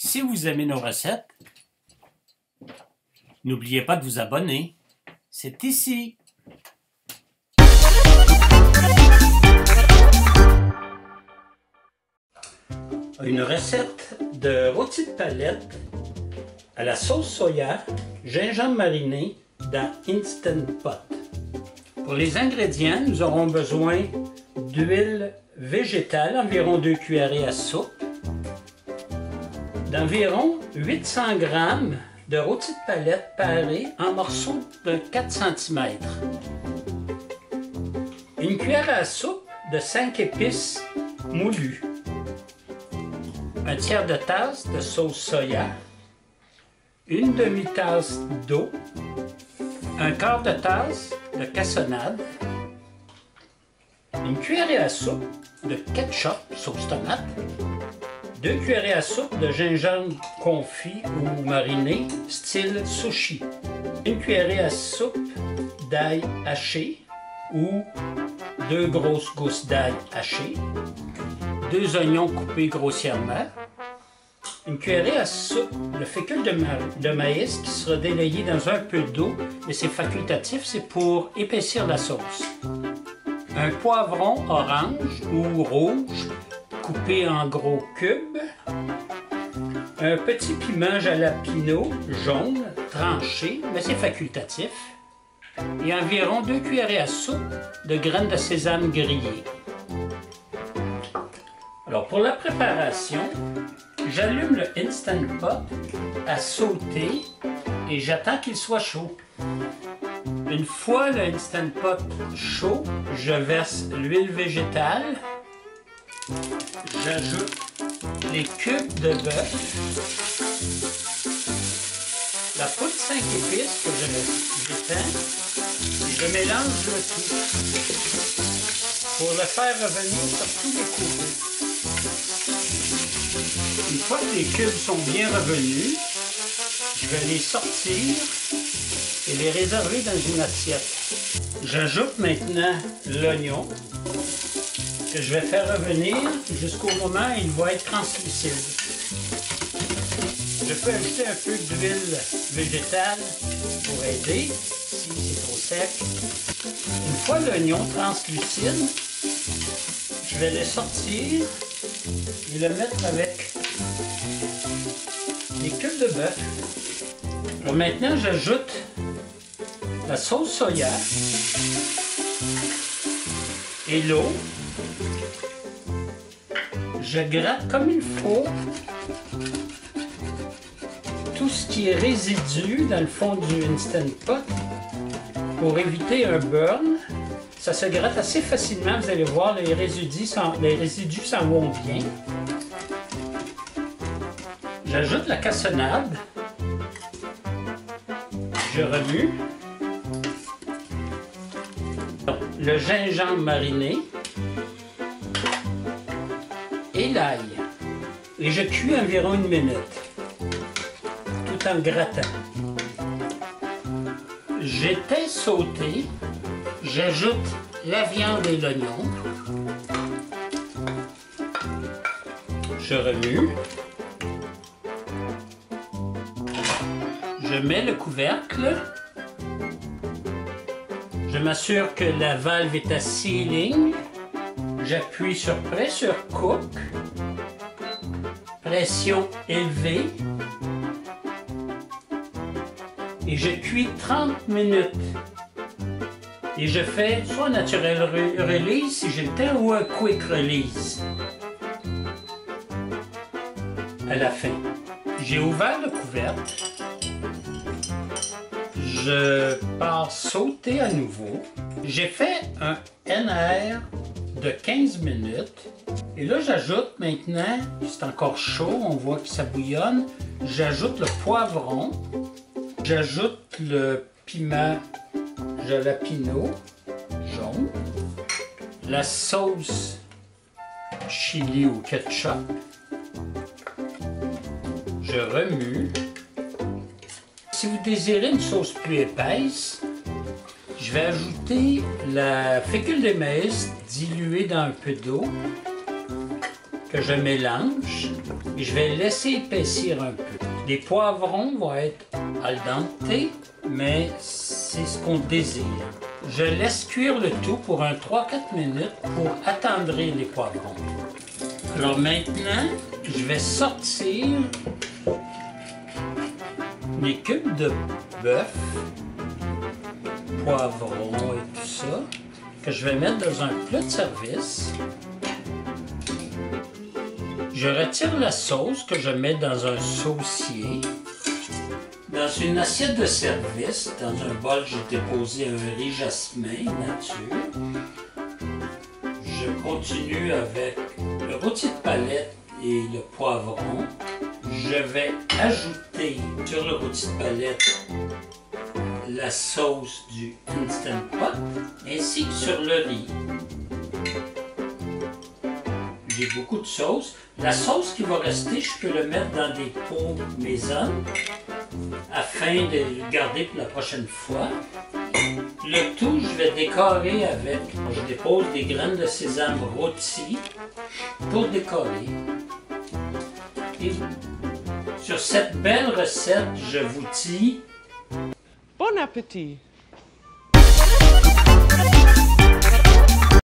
Si vous aimez nos recettes, n'oubliez pas de vous abonner. C'est ici. Une recette de rôti de palette à la sauce soya, gingembre mariné dans Instant Pot. Pour les ingrédients, nous aurons besoin d'huile végétale, environ 2 cuillerées à soupe, d'environ 800 g de rôti de palette paré en morceaux de 4 cm, une cuillère à soupe de 5 épices moulues, un tiers de tasse de sauce soya, une demi-tasse d'eau, un quart de tasse de cassonade, une cuillerée à soupe de ketchup sauce tomate, 2 cuillerées à soupe de gingembre confit ou mariné style sushi, une cuillerée à soupe d'ail haché ou 2 grosses gousses d'ail haché, 2 oignons coupés grossièrement, une cuillerée à soupe de fécule de maïs qui sera délayée dans un peu d'eau, mais c'est facultatif, c'est pour épaissir la sauce. Un poivron orange ou rouge coupé en gros cubes, un petit piment jalapeno jaune tranché, mais c'est facultatif, et environ 2 cuillerées à soupe de graines de sésame grillées. Alors pour la préparation, j'allume le Instant Pot à sauter et j'attends qu'il soit chaud. Une fois le Instant Pot chaud, je verse l'huile végétale, j'ajoute les cubes de bœuf, la poudre 5 épices que j'éteins et je mélange le tout pour le faire revenir sur tous les côtés. Une fois que les cubes sont bien revenus, je vais les sortir et les réserver dans une assiette. J'ajoute maintenant l'oignon que je vais faire revenir jusqu'au moment où il va être translucide. Je peux ajouter un peu d'huile végétale pour aider si c'est trop sec. Une fois l'oignon translucide, je vais le sortir et le mettre avec les cubes de bœuf. Alors maintenant, j'ajoute la sauce soya et l'eau. Je gratte comme il faut tout ce qui est résidu dans le fond du Instant Pot pour éviter un burn. Ça se gratte assez facilement, vous allez voir, les résidus s'en vont bien. J'ajoute la cassonade. Je remue. Le gingembre mariné. Et l'ail. Et je cuis environ 1 minute, tout en grattant. J'étais sauté. J'ajoute la viande et l'oignon. Je remue. Je mets le couvercle. Je m'assure que la valve est à sealing. J'appuie sur Pressure Cook. Pression élevée. Et je cuis 30 minutes. Et je fais soit un naturel release si j'ai le temps ou un quick release. À la fin, j'ai ouvert le couvercle. Je pars sauter à nouveau. J'ai fait un NR de 15 minutes. Et là, j'ajoute maintenant, c'est encore chaud, on voit que ça bouillonne. J'ajoute le poivron. J'ajoute le piment jalapeno jaune, la sauce chili au ketchup, je remue. Si vous désirez une sauce plus épaisse, je vais ajouter la fécule de maïs diluée dans un peu d'eau que je mélange. et je vais laisser épaissir un peu. Les poivrons vont être al dente, mais c'est ce qu'on désire. Je laisse cuire le tout pour un 3-4 minutes pour attendrir les poivrons. Alors maintenant, je vais sortir mes cubes de bœuf, poivrons et tout ça, que je vais mettre dans un plat de service. Je retire la sauce que je mets dans un saucier. Dans une assiette de service, dans un bol, j'ai déposé un riz jasmin nature. Je continue avec le rôti de palette et le poivron. Je vais ajouter sur le rôti de palette la sauce du Instant Pot ainsi que sur le riz. J'ai beaucoup de sauce. La sauce qui va rester, je peux le mettre dans des pots maison afin de le garder pour la prochaine fois. Le tout, je vais décorer avec, je dépose des graines de sésame rôties pour décorer. Et sur cette belle recette, je vous dis bon appétit!